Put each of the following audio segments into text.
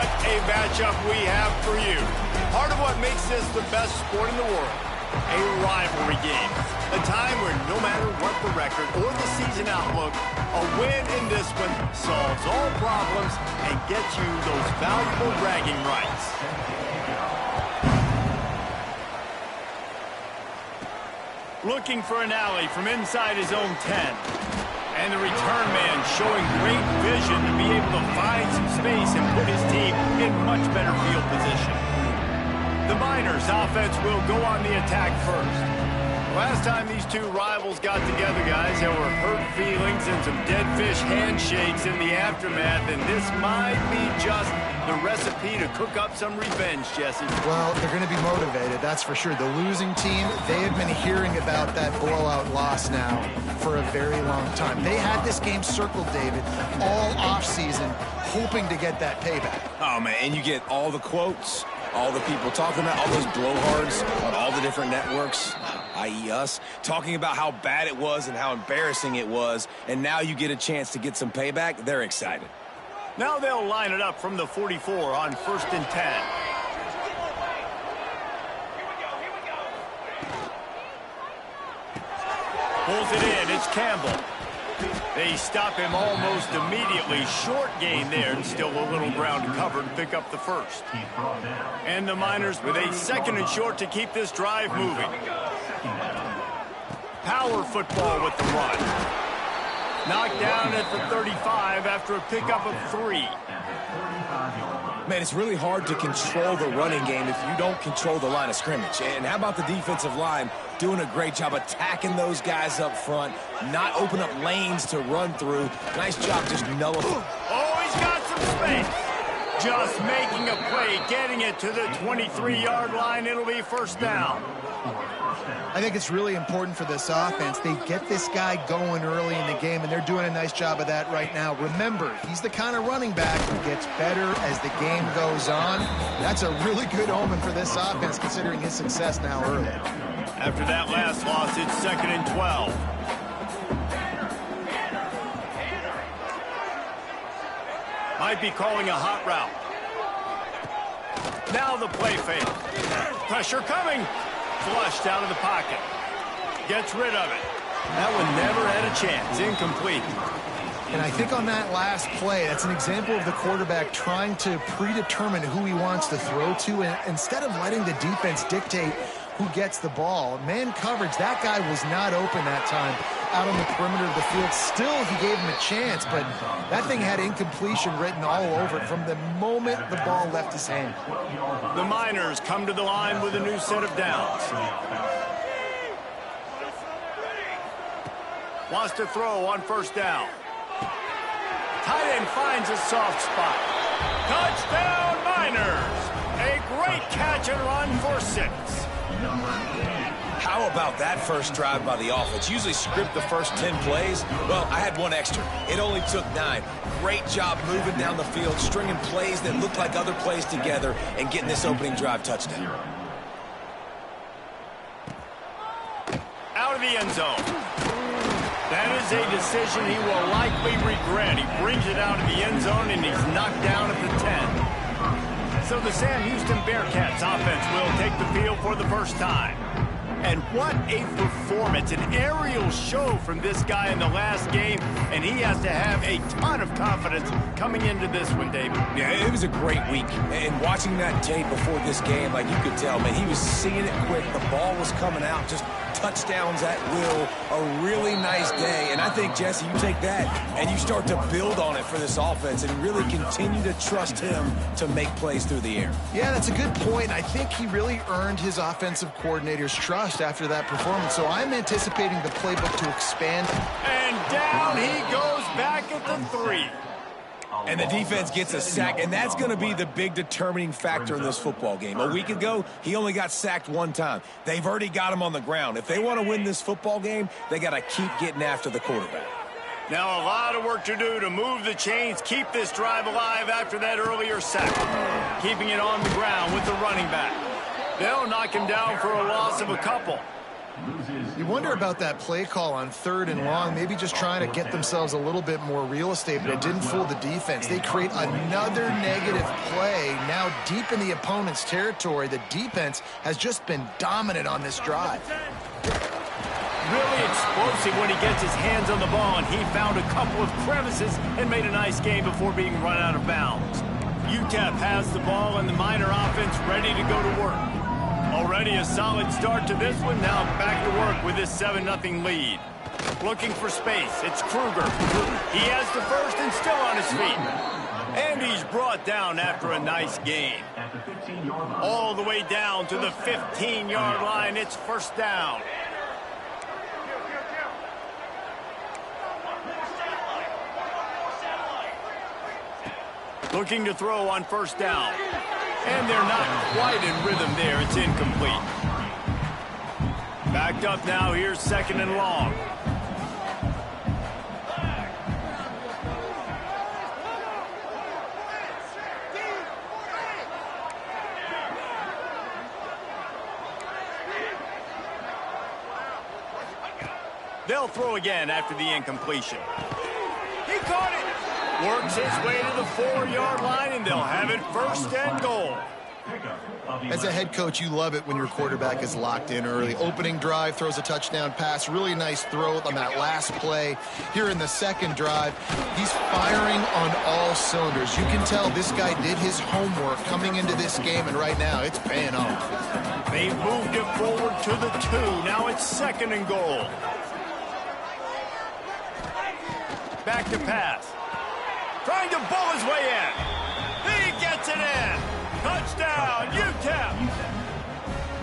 what a matchup we have for you. Part of what makes this the best sport in the world, a rivalry game. A time where no matter what the record or the season outlook, a win in this one solves all problems and gets you those valuable bragging rights. Looking for an alley from inside his own 10. And the return man showing great vision to be able to find some space and put his team in much better field position. The Miners offense will go on the attack first. Last time these two rivals got together, guys, there were hurt feelings and some dead fish handshakes in the aftermath, and this might be just the recipe to cook up some revenge, Jesse. Well, they're going to be motivated, that's for sure. The losing team, they have been hearing about that blowout loss now for a very long time. They had this game circled, David, all offseason, hoping to get that payback. Oh, man, and you get all the quotes, all the people talking about all those blowhards on all the different networks, i.e. us, talking about how bad it was and how embarrassing it was, and now you get a chance to get some payback. They're excited. Now they'll line it up from the 44 on 1st and 10. Pulls it in. It's Campbell. They stop him almost immediately. Short gain there, and still a little ground to cover to pick up the first. And the Miners with a 2nd and short to keep this drive moving. Power football with the run. Knocked down at the 35 after a pickup of 3. Man, it's really hard to control the running game if you don't control the line of scrimmage. And how about the defensive line doing a great job attacking those guys up front, not open up lanes to run through. Nice job just nullifying. Oh, he's got some space. Just making a play, getting it to the 23-yard line. It'll be 1st down. I think it's really important for this offense. They get this guy going early in the game, and they're doing a nice job of that right now. Remember, he's the kind of running back who gets better as the game goes on. That's a really good omen for this offense, considering his success now early. After that last loss, it's 2nd and 12. Might be calling a hot route. Now the play fake. Pressure coming. Flushed out of the pocket. Gets rid of it. That one never had a chance. Incomplete. And I think on that last play, that's an example of the quarterback trying to predetermine who he wants to throw to, and instead of letting the defense dictate who gets the ball. Man coverage, that guy was not open that time out on the perimeter of the field. Still, he gave him a chance, but that thing had incompletion written all over it from the moment the ball left his hand. The Miners come to the line with a new set of downs. Wants to throw on 1st down. Tight end finds a soft spot. Touchdown, Miners! A great catch and run for 6. How about that first drive by the offense? Usually script the first 10 plays. Well, I had 1 extra. It only took 9. Great job moving down the field, stringing plays that looked like other plays together, and getting this opening drive touchdown. Out of the end zone. That is a decision he will likely regret. He brings it out of the end zone, and he's knocked down at the 10. So the SamHoust Bearcats offense will take the field for the first time. And what a performance, an aerial show from this guy in the last game, and he has to have a ton of confidence coming into this one, David. Yeah, it was a great week, and watching that tape before this game, like you could tell, man, he was seeing it quick. The ball was coming out, just touchdowns at will. A really nice day, and I think, Jesse, you take that and you start to build on it for this offense and really continue to trust him to make plays through the air. Yeah, that's a good point. I think he really earned his offensive coordinator's trust after that performance, so I'm anticipating the playbook to expand. And down he goes back at the 3. And the defense gets a sack, and that's going to be the big determining factor in this football game. A week ago, he only got sacked 1 time. They've already got him on the ground. If they want to win this football game, they got to keep getting after the quarterback. Now a lot of work to do to move the chains, keep this drive alive after that earlier sack. Keeping it on the ground with the running back. They'll knock him down for a loss of a couple. You wonder about that play call on 3rd and long, maybe just trying to get themselves a little bit more real estate, but it didn't fool the defense. They create another negative play now deep in the opponent's territory. The defense has just been dominant on this drive. Really explosive when he gets his hands on the ball, and he found a couple of crevices and made a nice game before being run out of bounds. UTEP has the ball and the Miner offense ready to go to work. Already a solid start to this one. Now back to work with this 7-0 lead. Looking for space. It's Kruger. He has the first and still on his feet. And he's brought down after a nice gain. All the way down to the 15-yard line. It's first down. Looking to throw on first down. And they're not quite in rhythm there. It's incomplete. Backed up now. Here's 2nd and long. They'll throw again after the incompletion. He caught it. Works his way to the 4-yard line, and they'll have it 1st and goal. As a head coach, you love it when your quarterback is locked in early. Opening drive, throws a touchdown pass. Really nice throw on that last play. Here in the 2nd drive, he's firing on all cylinders. You can tell this guy did his homework coming into this game, and right now it's paying off. They moved it forward to the 2. Now it's 2nd and goal. Back to pass. Trying to bull his way in. He gets it in. Touchdown, UTEP.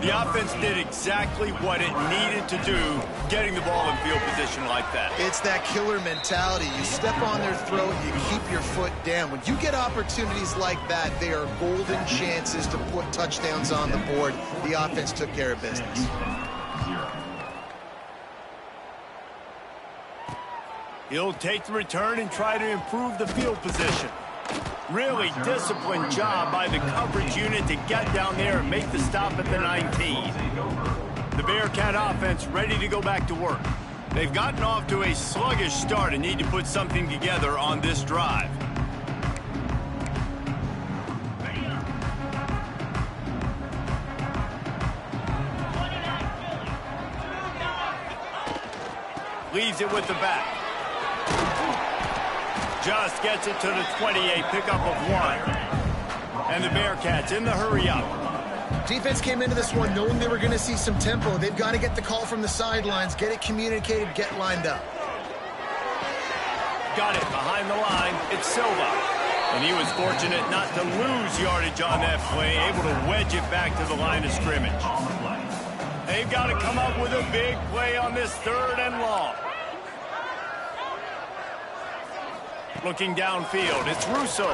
The offense did exactly what it needed to do, getting the ball in field position like that. It's that killer mentality. You step on their throat, you keep your foot down. When you get opportunities like that, they are golden chances to put touchdowns on the board. The offense took care of business. He'll take the return and try to improve the field position. Really disciplined job by the coverage unit to get down there and make the stop at the 19. The Bearcat offense ready to go back to work. They've gotten off to a sluggish start and need to put something together on this drive. Leaves it with the back. Just gets it to the 28, pickup of 1. And the Bearcats in the hurry up. Defense came into this one knowing they were going to see some tempo. They've got to get the call from the sidelines, get it communicated, get lined up. Got it behind the line. It's Silva. And he was fortunate not to lose yardage on that play, able to wedge it back to the line of scrimmage. They've got to come up with a big play on this 3rd and long. Looking downfield, it's Russo.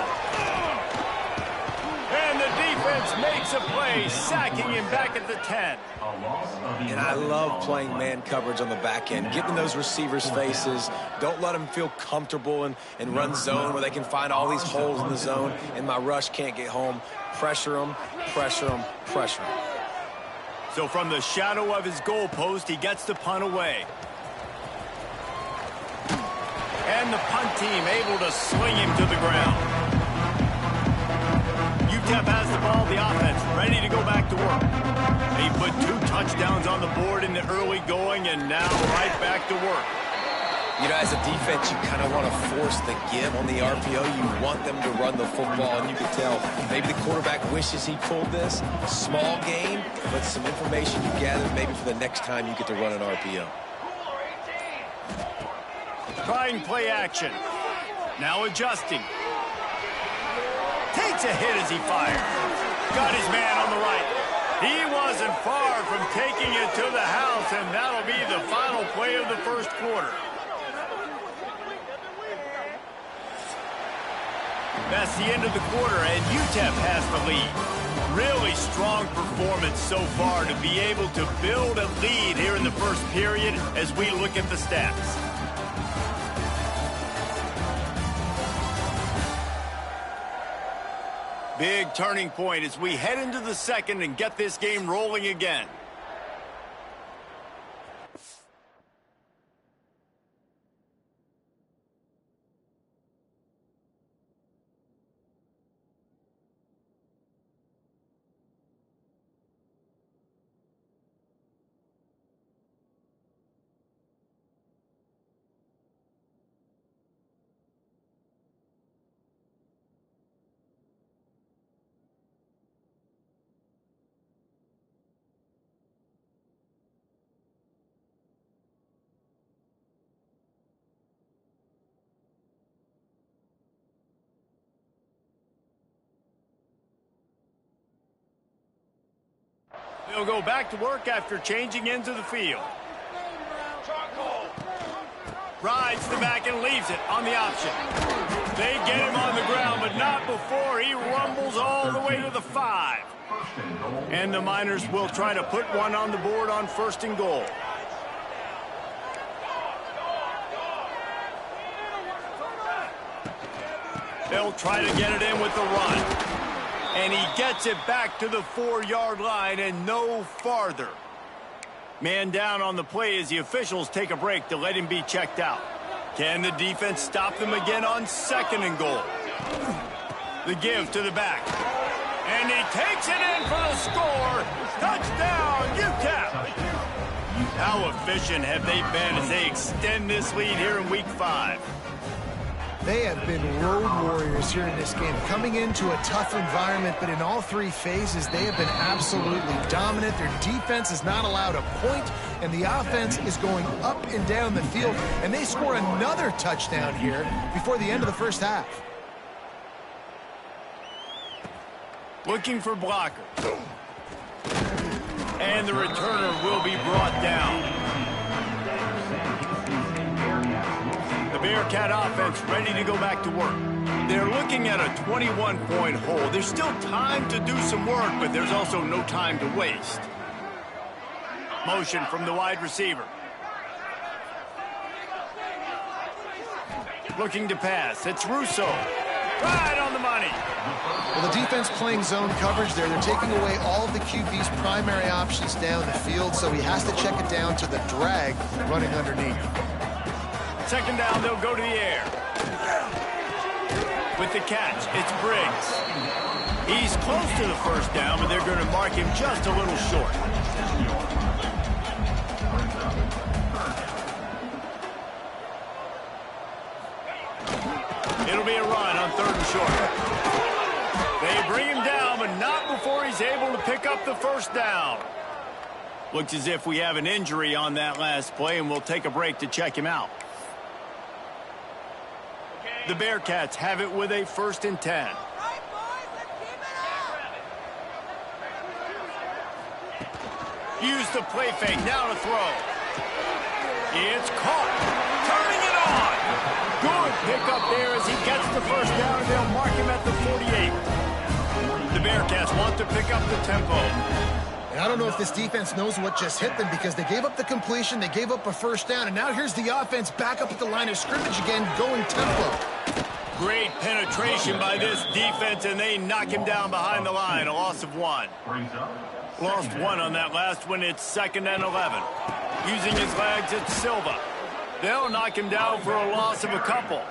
And the defense makes a play, sacking him back at the 10. And I love playing man coverage on the back end, getting those receivers' faces. Don't let them feel comfortable and run zone where they can find all these holes in the zone, and my rush can't get home. Pressure them, pressure them, pressure them. So from the shadow of his goalpost, he gets the punt away. And the punt team able to sling him to the ground. UTEP has the ball, the offense ready to go back to work. They put 2 touchdowns on the board in the early going, and now right back to work. You know, as a defense, you kind of want to force the give on the RPO. You want them to run the football, and you can tell maybe the quarterback wishes he pulled this. Small game, but some information you gathered maybe for the next time you get to run an RPO. Trying play action. Now adjusting. Takes a hit as he fires. Got his man on the right. He wasn't far from taking it to the house, and that'll be the final play of the first quarter. That's the end of the quarter, and UTEP has the lead. Really strong performance so far to be able to build a lead here in the first period as we look at the stats. Big turning point as we head into the second and get this game rolling again. They'll go back to work after changing into the field. Rides the back and leaves it on the option. They get him on the ground, but not before he rumbles all the way to the 5. And the Miners will try to put one on the board on 1st and goal. They'll try to get it in with the run. And he gets it back to the 4-yard line and no farther. Man down on the play as the officials take a break to let him be checked out. Can the defense stop them again on 2nd and goal? The give to the back. And he takes it in for the score. Touchdown, UTEP. How efficient have they been as they extend this lead here in Week 5? They have been road warriors here in this game, coming into a tough environment, but in all 3 phases, they have been absolutely dominant. Their defense is not allowed a point, and the offense is going up and down the field, and they score another touchdown here before the end of the first half. Looking for blocker. And the returner will be brought down. The Bearcat offense ready to go back to work. They're looking at a 21-point hole. There's still time to do some work, but there's also no time to waste. Motion from the wide receiver. Looking to pass. It's Russo. Right on the money. Well, the defense playing zone coverage there. They're taking away all of the QB's primary options down the field, so he has to check it down to the drag running underneath. 2nd down, they'll go to the air. With the catch, it's Briggs. He's close to the 1st down, but they're going to mark him just a little short. It'll be a run on 3rd and short. They bring him down, but not before he's able to pick up the 1st down. Looks as if we have an injury on that last play, and we'll take a break to check him out. The Bearcats have it with a 1st and 10. Use the play fake, now to throw. It's caught. Turning it on. Good pickup there as he gets the 1st down, and they'll mark him at the 48. The Bearcats want to pick up the tempo. And I don't know if this defense knows what just hit them because they gave up the completion, they gave up a 1st down, and now here's the offense back up at the line of scrimmage again, going tempo. Great penetration by this defense, and they knock him down behind the line. A loss of 1. Lost 1 on that last one. It's 2nd and 11. Using his legs, it's Silva. They'll knock him down for a loss of a couple.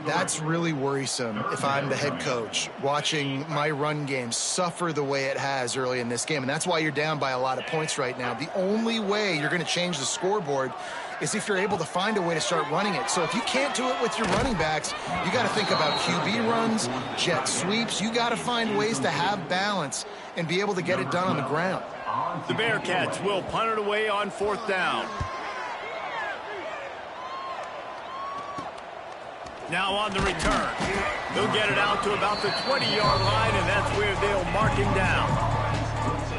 That's really worrisome if I'm the head coach, watching my run game suffer the way it has early in this game. And that's why you're down by a lot of points right now. The only way you're going to change the scoreboard is if you're able to find a way to start running it. So if you can't do it with your running backs, you got to think about QB runs, jet sweeps. You got to find ways to have balance and be able to get it done on the ground. The Bearcats will punt it away on 4th down. Now on the return. He'll get it out to about the 20-yard line, and that's where they'll mark him down.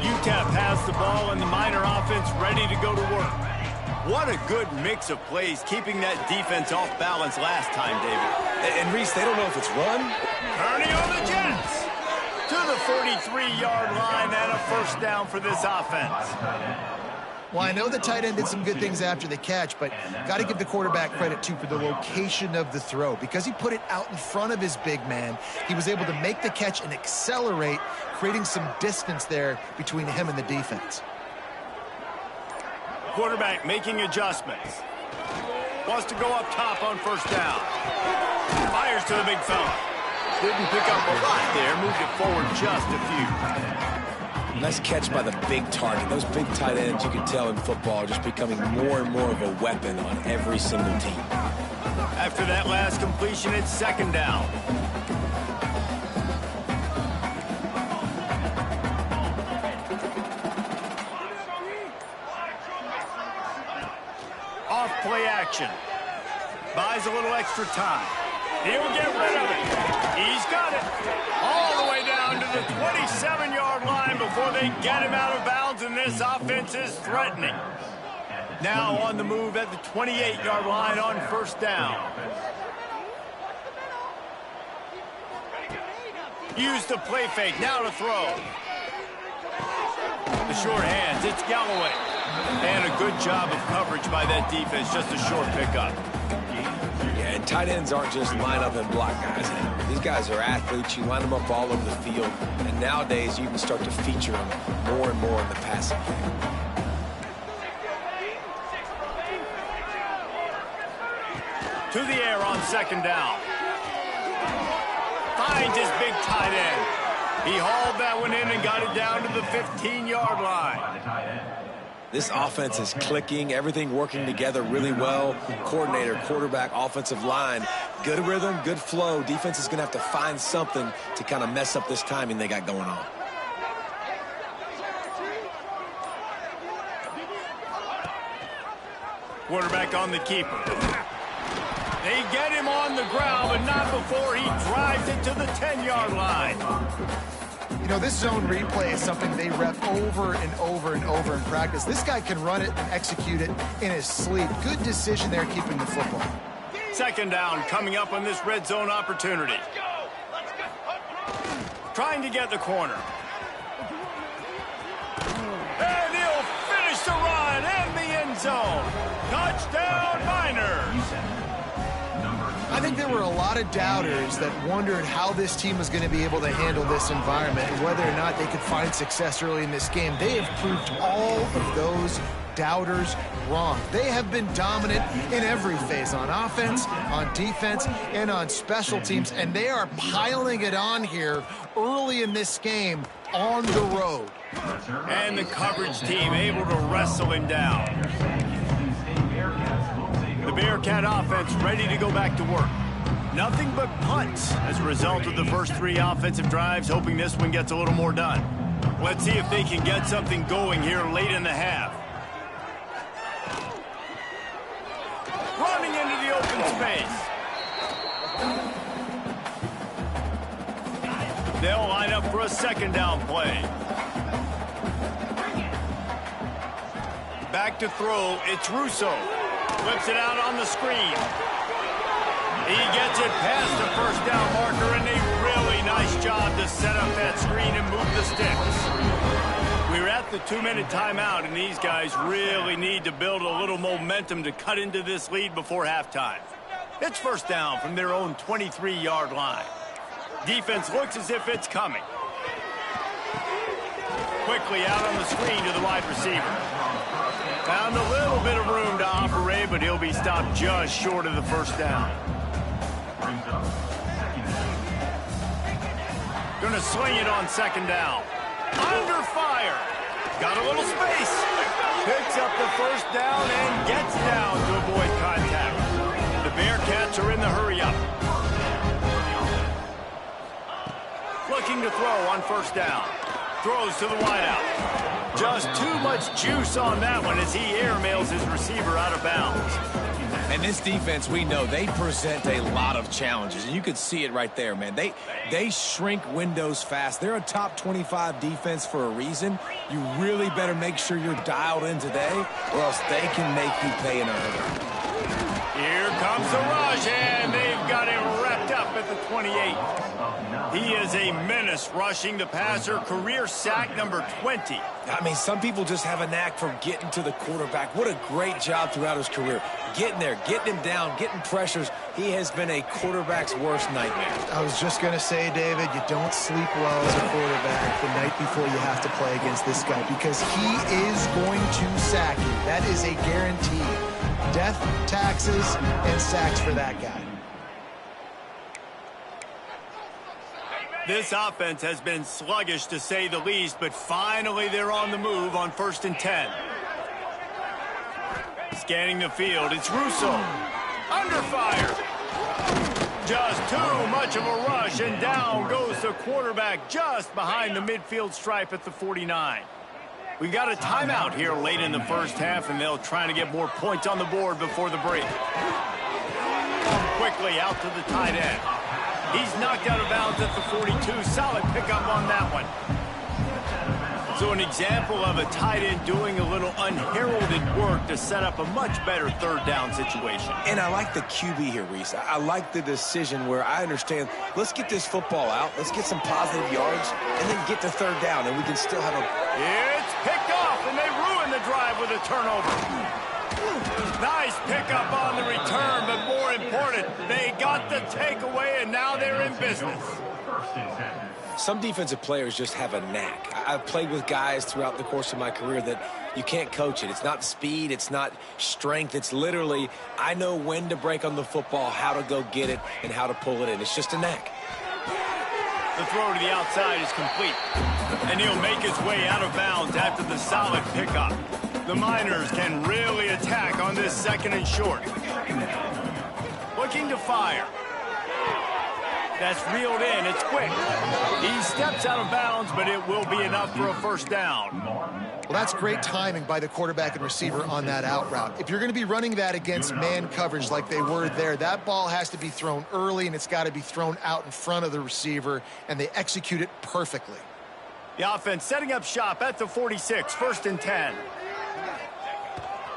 UTEP has the ball, and the Miner offense ready to go to work. What a good mix of plays, keeping that defense off balance last time, David. And Reese, they don't know if it's run. Turning on the Jets to the 43-yard line, and a 1st down for this offense. Well, I know the tight end did some good things after the catch, but got to give the quarterback credit, too, for the location of the throw. Because he put it out in front of his big man, he was able to make the catch and accelerate, creating some distance there between him and the defense. Quarterback making adjustments. Wants to go up top on 1st down. Fires to the big fella. Didn't pick up a lot there, moved it forward just a few. Nice catch by the big target. Those big tight ends, you can tell in football, are just becoming more and more of a weapon on every single team. After that last completion, it's 2nd down. Off play action. Buys a little extra time. He'll get rid of it. He's got it. All the way down to the 27-yard line. time before they get him out of bounds, and this offense is threatening. Now on the move at the 28-yard line on first down. Use the play fake, now to throw. The short hands, it's Galloway. And a good job of coverage by that defense, just a short pickup. Yeah, and tight ends aren't just line up and block guys now. These guys are athletes. You line them up all over the field. And nowadays, you can start to feature them more and more in the passing game. To the air on second down. Finds his big tight end. He hauled that one in and got it down to the 15-yard line. This offense is clicking, everything working together really well. Coordinator, quarterback, offensive line, good rhythm, good flow. Defense is going to have to find something to kind of mess up this timing they got going on. Quarterback on the keeper. They get him on the ground, but not before he drives it to the 10-yard line. You know, this zone replay is something they rep over and over and over in practice. This guy can run it and execute it in his sleep. Good decision there keeping the football. Second down coming up on this red zone opportunity. Trying to get the corner. And he'll finish the run in the end zone. Touchdown, Niners. I think there were a lot of doubters that wondered how this team was going to be able to handle this environment and whether or not they could find success early in this game. They have proved all of those doubters wrong. They have been dominant in every phase, on offense, on defense, and on special teams, and they are piling it on here early in this game on the road. And the coverage team able to wrestle him down. The Bearcat offense ready to go back to work. Nothing but punts as a result of the first three offensive drives, hoping this one gets a little more done. Let's see if they can get something going here late in the half. Running into the open space. They'll line up for a second down play. Back to throw, it's Russo. Flips it out on the screen. He gets it past the first down marker, and a really nice job to set up that screen and move the sticks. We're at the 2-minute timeout, and these guys really need to build a little momentum to cut into this lead before halftime. It's first down from their own 23-yard line. Defense looks as if it's coming. Quickly out on the screen to the wide receiver. Found a little bit of room to operate, but he'll be stopped just short of the first down. Gonna swing it on second down. Under fire. Got a little space. Picks up the first down and gets down to avoid contact. The Bearcats are in the hurry-up. Looking to throw on first down. Throws to the wideout. Just too much juice on that one as he airmails his receiver out of bounds. And this defense, we know, they present a lot of challenges. And you could see it right there, man. They shrink windows fast. They're a top 25 defense for a reason. You really better make sure you're dialed in today, or else they can make you pay in a hurry. Here comes the rush, and they've got him wrapped up at the 28. He is a menace rushing the passer, career sack number 20. I mean, some people just have a knack for getting to the quarterback. What a great job throughout his career. Getting there, getting him down, getting pressures. He has been a quarterback's worst nightmare. I was just going to say, David, you don't sleep well as a quarterback the night before you have to play against this guy because he is going to sack you. That is a guarantee. Death, taxes, and sacks for that guy. This offense has been sluggish to say the least, but finally they're on the move on 1st and 10. Scanning the field, it's Russo. Under fire. Just too much of a rush, and down goes the quarterback just behind the midfield stripe at the 49. We got a timeout here late in the first half, and they'll try to get more points on the board before the break. Quickly out to the tight end. He's knocked out of bounds at the 42. Solid pickup on that one. So an example of a tight end doing a little unheralded work to set up a much better third down situation. And I like the QB here, Reese. I like the decision where I understand, let's get this football out, let's get some positive yards, and then get to third down, and we can still have a... It's picked off, and they ruin the drive with a turnover. Nice pickup on the return, but more important, they got the takeaway, and now they're in business. Some defensive players just have a knack. I've played with guys throughout the course of my career that you can't coach it. It's not speed, it's not strength. It's literally, I know when to break on the football, how to go get it, and how to pull it in. It's just a knack. The throw to the outside is complete, and he'll make his way out of bounds after the solid pickup. The Miners can really attack on this 2nd and short. Looking to fire. That's reeled in. It's quick. He steps out of bounds, but it will be enough for a first down. Well, that's great timing by the quarterback and receiver on that out route. If you're going to be running that against man coverage like they were there, that ball has to be thrown early, and it's got to be thrown out in front of the receiver, and they execute it perfectly. The offense setting up shop at the 46, 1st and 10.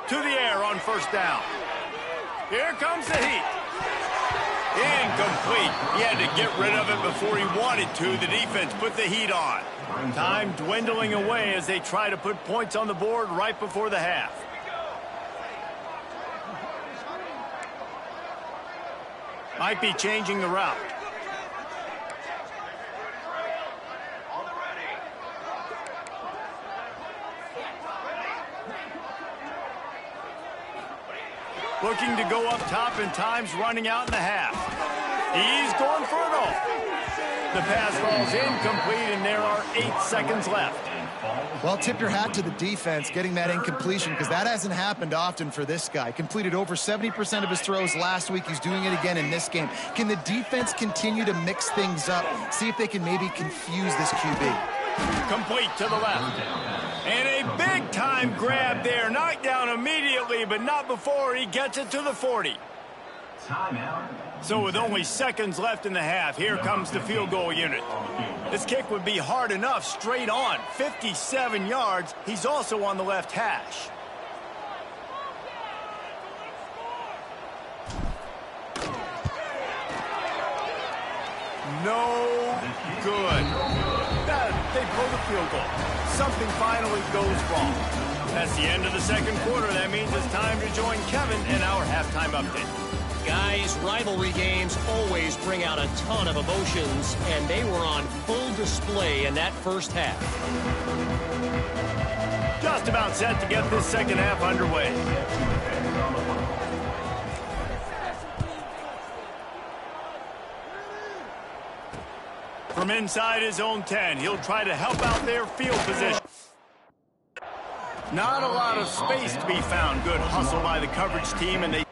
To the air on first down. Here comes the heat. Incomplete. He had to get rid of it before he wanted to. The defense put the heat on. Time dwindling away as they try to put points on the board right before the half. Might be changing the route. Looking to go up top, and time's running out in the half. He's going for it all. The pass falls incomplete, and there are 8 seconds left. Well, tip your hat to the defense getting that incompletion, because that hasn't happened often for this guy. Completed over 70% of his throws last week. He's doing it again in this game. Can the defense continue to mix things up, see if they can maybe confuse this QB? Complete to the left. And a big-time grab there. Knocked down immediately, but not before he gets it to the 40. So with only seconds left in the half, here comes the field goal unit. This kick would be hard enough straight on. 57 yards. He's also on the left hash. No good. They blow the field goal. Something finally goes wrong. That's the end of the 2nd quarter. That means it's time to join Kevin in our halftime update. Guys, rivalry games always bring out a ton of emotions, and they were on full display in that first half. Just about set to get this 2nd half underway. From inside his own 10, he'll try to help out their field position. Not a lot of space to be found. Good hustle by the coverage team, and they...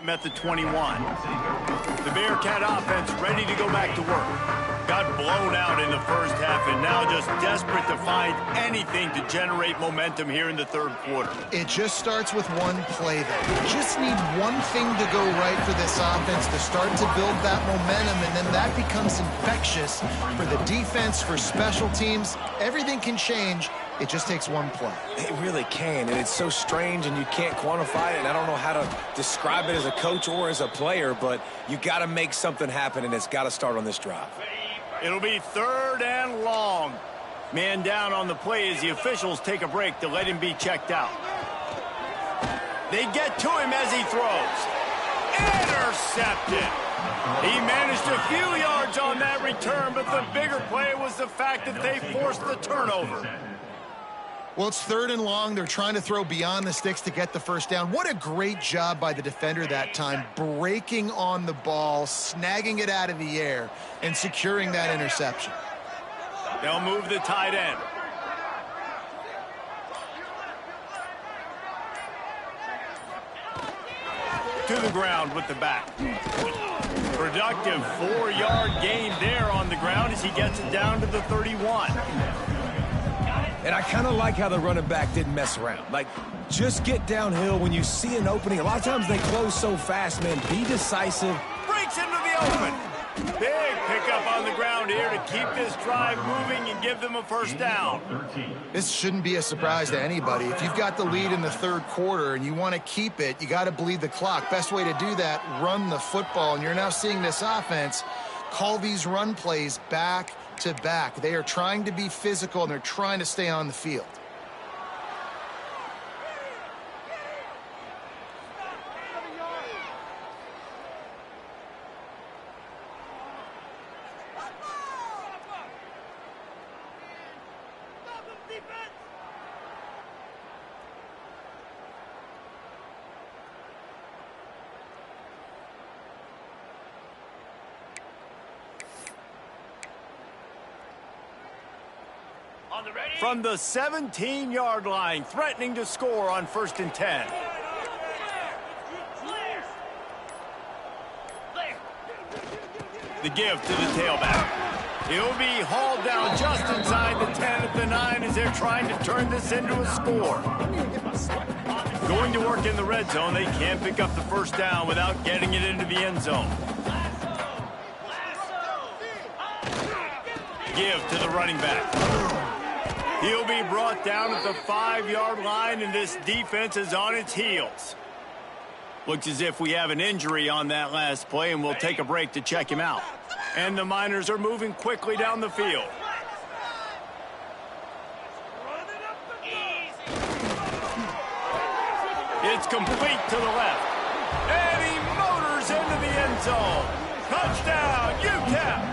him at the 21. The Bearcat offense ready to go back to work. Got blown out in the first half and now just desperate to find anything to generate momentum here in the third quarter. It just starts with one play, though. You just need one thing to go right for this offense to start to build that momentum, and then that becomes infectious for the defense, for special teams. Everything can change. It just takes one play. It really can, and it's so strange, and you can't quantify it, and I don't know how to describe it as a coach or as a player, but you got to make something happen, and it's got to start on this drive. It'll be 3rd and long. Man down on the play as the officials take a break to let him be checked out. They get to him as he throws. Intercepted. He managed a few yards on that return, but the bigger play was the fact that they forced the turnover. Well, it's 3rd and long. They're trying to throw beyond the sticks to get the first down. What a great job by the defender that time, breaking on the ball, snagging it out of the air, and securing that interception. They'll move the tight end. To the ground with the back. Productive 4-yard gain there on the ground as he gets it down to the 31. And I kind of like how the running back didn't mess around. Like, just get downhill when you see an opening. A lot of times they close so fast, man. Be decisive. Breaks into the open. Big pickup on the ground here to keep this drive moving and give them a first down. This shouldn't be a surprise to anybody. If you've got the lead in the third quarter and you want to keep it, you got to bleed the clock. Best way to do that, run the football. And you're now seeing this offense call these run plays back to back. They are trying to be physical, and they're trying to stay on the field. From the 17-yard line, threatening to score on 1st and 10. The give to the tailback. He'll be hauled down just inside the 10 at the 9 as they're trying to turn this into a score. Going to work in the red zone, they can't pick up the first down without getting it into the end zone. Give to the running back. He'll be brought down at the 5-yard line, and this defense is on its heels. Looks as if we have an injury on that last play, and we'll take a break to check him out. And the Miners are moving quickly down the field. It's complete to the left. And he motors into the end zone. Touchdown, UTEP!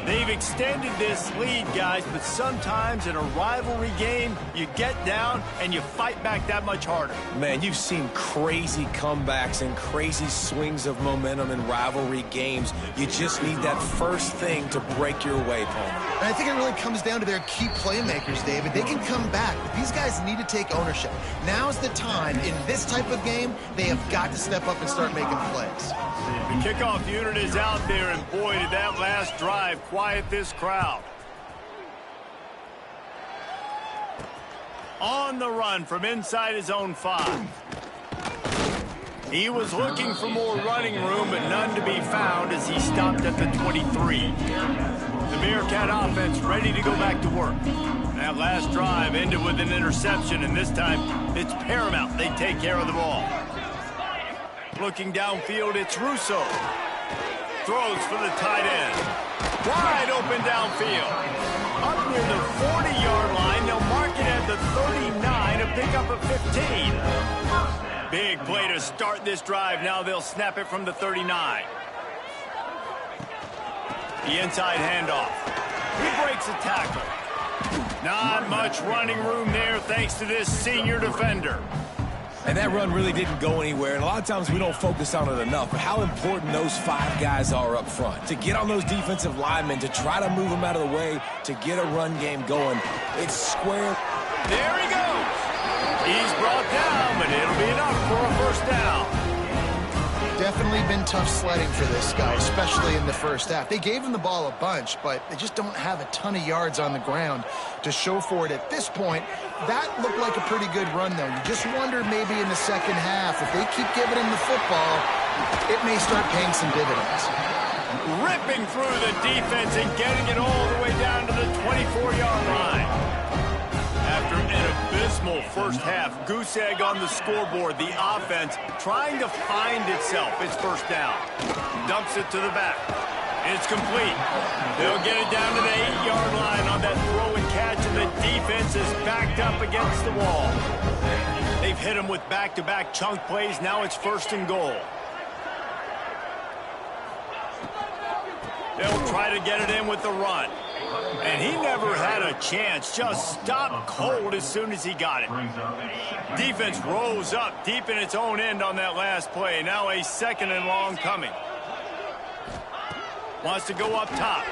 They've extended this lead, guys, but sometimes in a rivalry game, you get down and you fight back that much harder. Man, you've seen crazy comebacks and crazy swings of momentum in rivalry games. You just need that first thing to break your way, Palmer. And I think it really comes down to their key playmakers, David. They can come back, but these guys need to take ownership. Now's the time. In this type of game, they have got to step up and start making plays. The kickoff unit is out there, and boy, did that last drive quiet this crowd. On the run from inside his own 5. He was looking for more running room, but none to be found as he stopped at the 23. The Bearcat offense ready to go back to work. That last drive ended with an interception, and this time it's paramount they take care of the ball. Looking downfield, it's Russo. Throws for the tight end. Wide open downfield. Up near the 40-yard line, they'll mark it at the 39, a pickup of 15. Big play to start this drive. Now they'll snap it from the 39. The inside handoff. He breaks a tackle. Not much running room there thanks to this senior defender. And that run really didn't go anywhere, and a lot of times we don't focus on it enough, but how important those 5 guys are up front. To get on those defensive linemen, to try to move them out of the way, to get a run game going. It's square. There he goes. He's brought down, but it'll be enough for a first down. been tough sledding for this guy, especially in the first half. They gave him the ball a bunch, but they just don't have a ton of yards on the ground to show for it at this point. That looked like a pretty good run, though. You just wonder maybe in the second half, if they keep giving him the football, it may start paying some dividends. Ripping through the defense and getting it all the way down to the 24-yard line. After an abysmal first half, goose egg on the scoreboard, the offense trying to find itself. It's first down. Dumps it to the back. It's complete. They'll get it down to the 8-yard line on that throw and catch, and the defense is backed up against the wall. They've hit him with back-to-back chunk plays. Now it's first and goal. They'll try to get it in with the run. And he never had a chance. Just stopped cold as soon as he got it. Defense rose up deep in its own end on that last play. Now a second and long coming. Wants to go up top.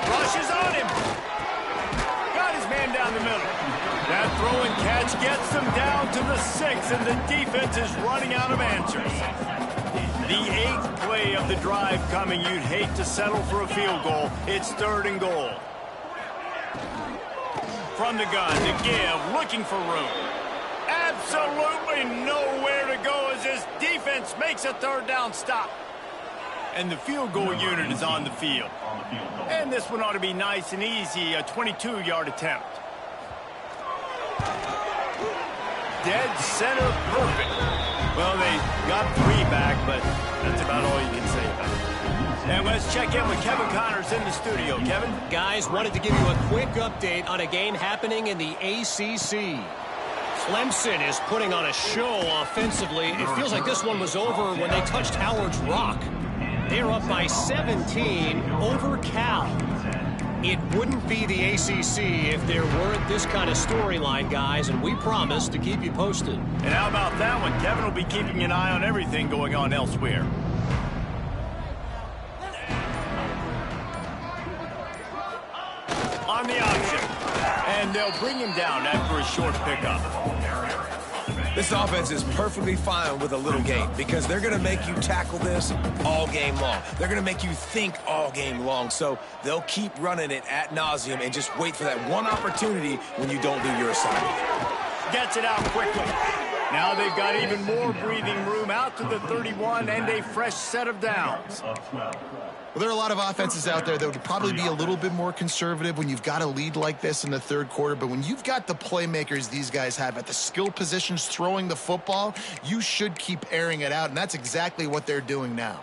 Rushes on him. Got his man down the middle. That throw and catch gets them down to the 6, and the defense is running out of answers. The 8th play of the drive coming. You'd hate to settle for a field goal. It's third and goal. From the gun to give, looking for room. Absolutely nowhere to go as his defense makes a third down stop. And the field goal unit is on the field. And this one ought to be nice and easy, a 22-yard attempt. Dead center perfect. Well, they got 3 back, but that's about all you can say about it. And let's check in with Kevin Connors in the studio. Kevin? Guys, wanted to give you a quick update on a game happening in the ACC. Clemson is putting on a show offensively. It feels like this one was over when they touched Howard's Rock. They're up by 17 over Cal. It wouldn't be the ACC if there weren't this kind of storyline, guys, and we promise to keep you posted. And how about that one? Kevin will be keeping an eye on everything going on elsewhere. On the option. And they'll bring him down after a short pickup. This offense is perfectly fine with a little game because they're going to make you tackle this all game long. They're going to make you think all game long. So they'll keep running it ad nauseum and just wait for that one opportunity when you don't do your assignment. Gets it out quickly. Now they've got even more breathing room out to the 31 and a fresh set of downs. Well, there are a lot of offenses out there that would probably be a little bit more conservative when you've got a lead like this in the third quarter. But when you've got the playmakers these guys have at the skill positions throwing the football, you should keep airing it out. And that's exactly what they're doing now.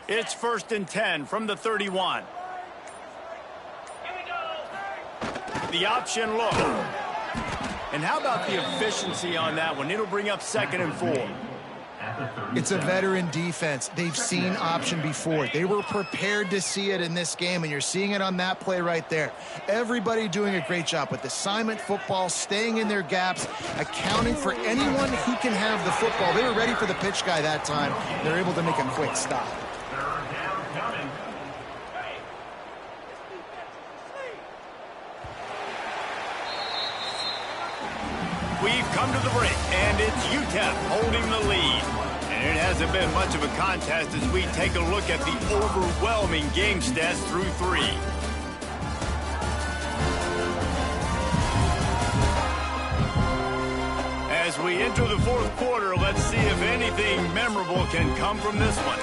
It's first and 10 from the 31. The option look. And how about the efficiency on that one? It'll bring up second and 4. It's a veteran defense. They've seen option before. They were prepared to see it in this game, and you're seeing it on that play right there. Everybody doing a great job with assignment football, staying in their gaps, accounting for anyone who can have the football. They were ready for the pitch guy that time. They're able to make a quick stop. We've come to the break, and it's UTEP holding the lead. And it hasn't been much of a contest as we take a look at the overwhelming game stats through 3. As we enter the fourth quarter, let's see if anything memorable can come from this one.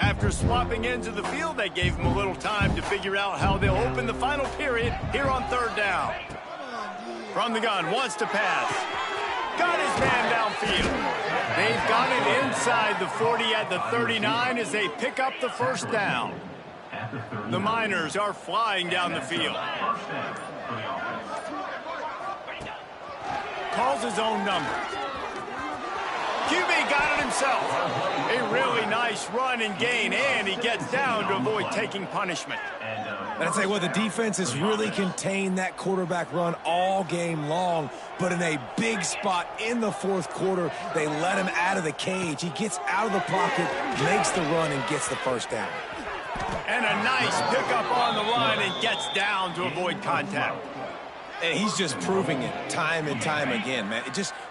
After swapping into the field, they gave him a little time to figure out how they'll open the final period here on third down. From the gun, wants to pass. Got his man downfield. They've got it inside the 40 at the 39 as they pick up the first down. The Miners are flying down the field. Calls his own number. QB got it himself. A really nice run and gain, and he gets down to avoid taking punishment. And I tell you what, the defense has really contained that quarterback run all game long, but in a big spot in the fourth quarter, they let him out of the cage. He gets out of the pocket, makes the run, and gets the first down. And a nice pickup on the run and gets down to avoid contact. And he's just proving it time and time again, man.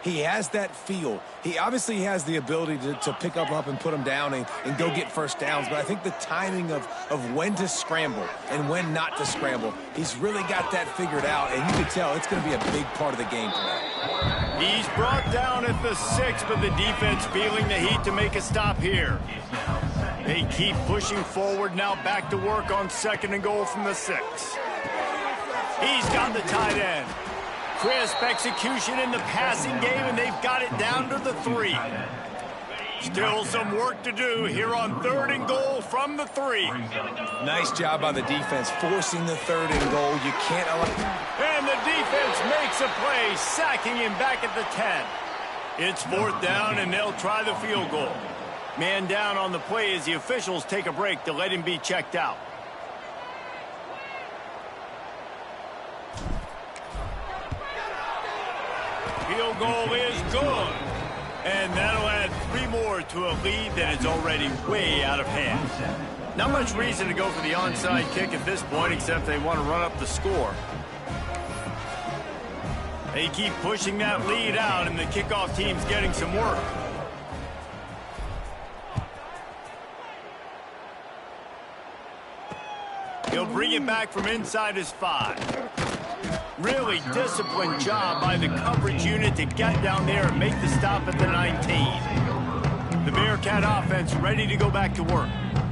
He has that feel. He obviously has the ability to pick up and put him down and go get first downs. But I think the timing of when to scramble and when not to scramble, he's really got that figured out. And you can tell it's going to be a big part of the game plan. He's brought down at the 6, but the defense feeling the heat to make a stop here. They keep pushing forward, now back to work on 2nd and goal from the 6. He's got the tight end. Crisp execution in the passing game, and they've got it down to the 3. Still some work to do here on 3rd and goal from the 3. Nice job by the defense, forcing the 3rd and goal. You can't allow... And the defense makes a play, sacking him back at the 10. It's 4th down, and they'll try the field goal. Man down on the play as the officials take a break to let him be checked out. Field goal is good. And that'll add 3 more to a lead that is already way out of hand. Not much reason to go for the onside kick at this point, except they want to run up the score. They keep pushing that lead out, and the kickoff team's getting some work. He'll bring it back from inside his 5. Really disciplined job by the coverage unit to get down there and make the stop at the 19. The Bearcat offense ready to go back to work.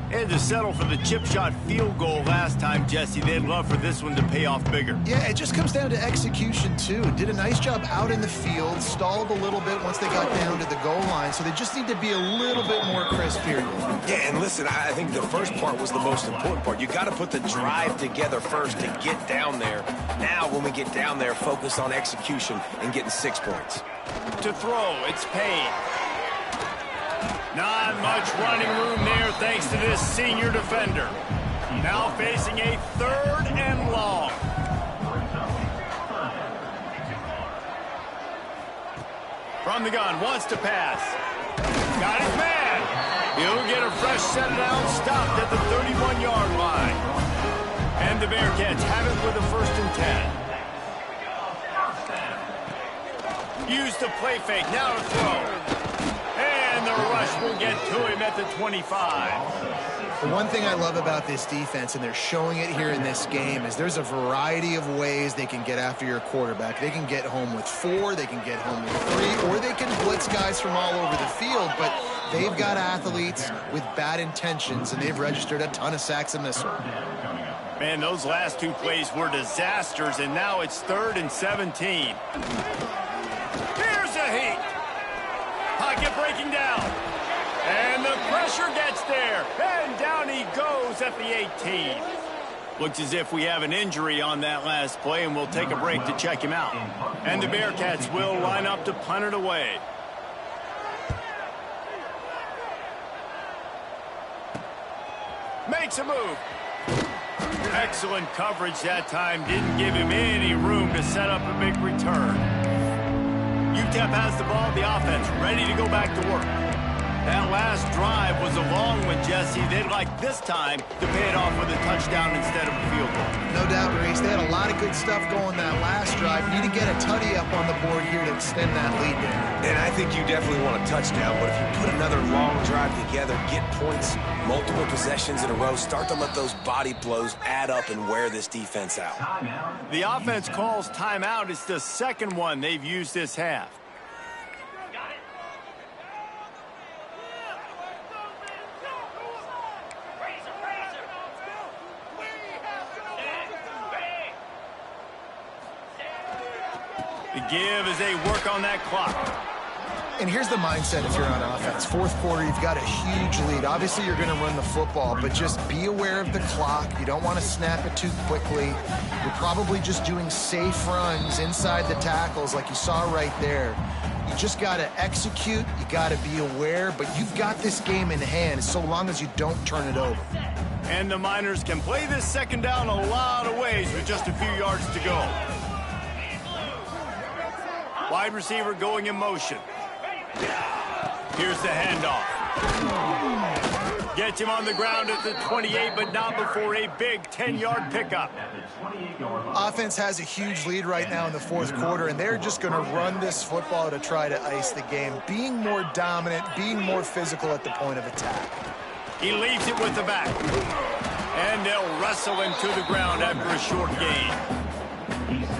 Had to settle for the chip shot field goal last time, Jesse. They'd love for this one to pay off bigger. Yeah, it just comes down to execution, too. Did a nice job out in the field, stalled a little bit once they got down to the goal line, so they just need to be a little bit more crisp here. Yeah, and listen, I think the first part was the most important part. You got to put the drive together first to get down there. Now, when we get down there, focus on execution and getting 6 points. To throw, it's Payne. Not much running room there thanks to this senior defender. Now facing a 3rd and long. From the gun, wants to pass. Got his man. He'll get a fresh set down, stopped at the 31-yard line. And the Bearcats have it with a 1st and 10. Use the play fake, now to throw. And the rush will get to him at the 25. The one thing I love about this defense, and they're showing it here in this game, is there's a variety of ways they can get after your quarterback. They can get home with 4, they can get home with 3, or they can blitz guys from all over the field, but they've got athletes with bad intentions, and they've registered a ton of sacks in this one. Man, those last 2 plays were disasters, and now it's 3rd and 17. Here's a heat. Pocket breaking down. And the pressure gets there. And down he goes at the 18. Looks as if we have an injury on that last play, and we'll take a break to check him out. And the Bearcats will line up to punt it away. Makes a move. Excellent coverage that time. Didn't give him any room to set up a big return. UTEP has the ball, the offense ready to go back to work. That last drive was a long one, Jesse. They'd like this time to pay it off with a touchdown instead of a field goal. No doubt, Reese. They had a lot of good stuff going that last drive. Need to get a tutty up on the board here to extend that lead there. And I think you definitely want a touchdown, but if you put another long drive together, get points, multiple possessions in a row, start to let those body blows add up and wear this defense out. The offense calls timeout. It's the 2nd one they've used this half. The give as they work on that clock. And here's the mindset if you're on offense. 4th quarter, you've got a huge lead. Obviously, you're going to run the football, but just be aware of the clock. You don't want to snap it too quickly. You're probably just doing safe runs inside the tackles like you saw right there. You just got to execute. You got to be aware. But you've got this game in hand so long as you don't turn it over. And the Miners can play this second down a lot of ways with just a few yards to go. Wide receiver going in motion. Here's the handoff. Gets him on the ground at the 28, but not before a big 10-yard pickup. Offense has a huge lead right now in the fourth quarter, and they're just going to run this football to try to ice the game, being more dominant, being more physical at the point of attack. He leaves it with the back. And they'll wrestle him to the ground after a short gain.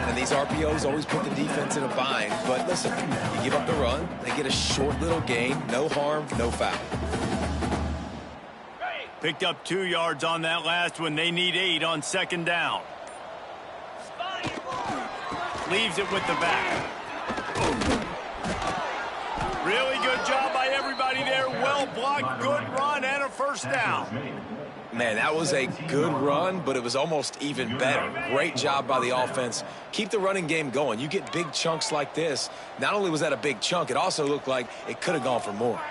And these RPOs always put the defense in a bind. But listen, you give up the run, they get a short little gain, no harm, no foul. Picked up 2 yards on that last one. They need 8 on second down. Leaves it with the back. Really good job by everybody there. Well blocked, good run, and a first down. Man, that was a good run, but it was almost even better. Great job by the offense. Keep the running game going. You get big chunks like this. Not only was that a big chunk, it also looked like it could have gone for more.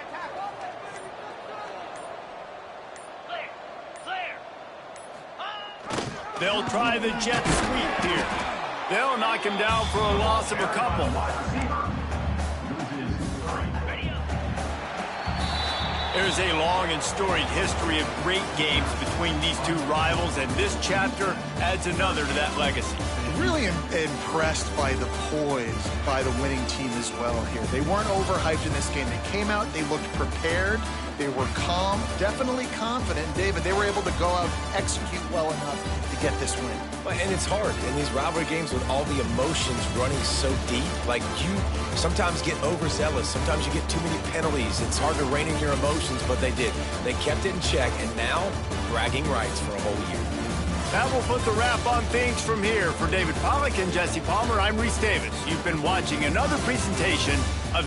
They'll try the jet sweep here. They'll knock him down for a loss of a couple. There's a long and storied history of great games between these two rivals, and this chapter adds another to that legacy. Really impressed by the poise by the winning team as well here. They weren't overhyped in this game. They came out, they looked prepared, they were calm, definitely confident. David, they were able to go out and execute well enough to get this win. And it's hard in these rivalry games with all the emotions running so deep. Like, you sometimes get overzealous. Sometimes you get too many penalties. It's hard to rein in your emotions, but they did. They kept it in check, and now bragging rights for a whole year. That will put the wrap on things from here. For David Pollack and Jesse Palmer, I'm Reese Davis. You've been watching another presentation